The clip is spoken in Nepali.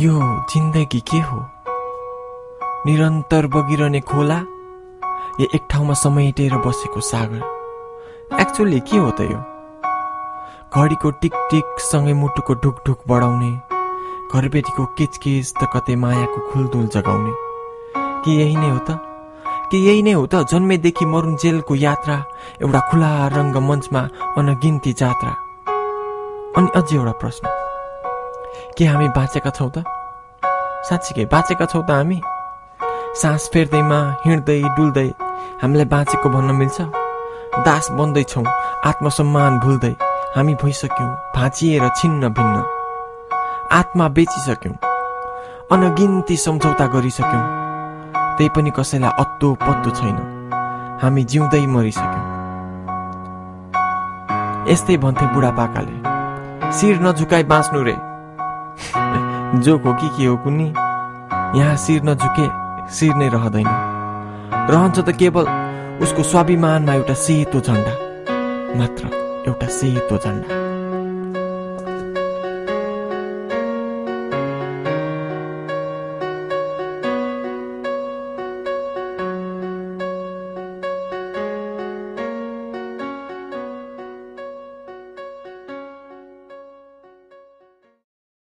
यो जिन्दगी के हो? निरन्तर बगिरहने खोला या एक ठाउँमा समेटेर बसेको सागर? एक्चुअली के हो त यो? घडीको टिक टिक सँगै मुटुको ढुकढुक बढाउने, घरबेटीको किचकिच त कतै मायाको खुलदुल जगाउने। के यही नै हो त? के यही नै हो त जन्मेदेखि मरुन्जेलको यात्रा, एउटा खुला रङ्ग मञ्चमा अनगिन्ती जात्रा? अनि अझै एउटा प्रश्न, के हामी बाँचेका छौँ त? साँच्चीकै बाँचेका छौँ त हामी? सास फेर्दैमा हिँड्दै डुल्दै हामीलाई बाँचेको भन्न मिल्छ? दास बन्दैछौँ आत्मसम्मान भुल्दै, हामी भइसक्यौँ भाँचिएर छिन्न भिन्न। आत्मा बेचिसक्यौँ, अनगिन्ती सम्झौता गरिसक्यौँ, त्यही पनि कसैलाई अत्तो पत्तो छैन, हामी जिउँदै मरिसक्यौँ। यस्तै भन्थे बुढापाकाले, शिर नझुकाई बाँच्नु रे। जोक हो कि के हो कुन्नी? यहाँ शिर नझुके शिर नै रहँदैन, रहन्छ त केवल उसको स्वाभिमानमा एउटा सेतो झण्डा, मात्र एउटा सेतो झण्डा।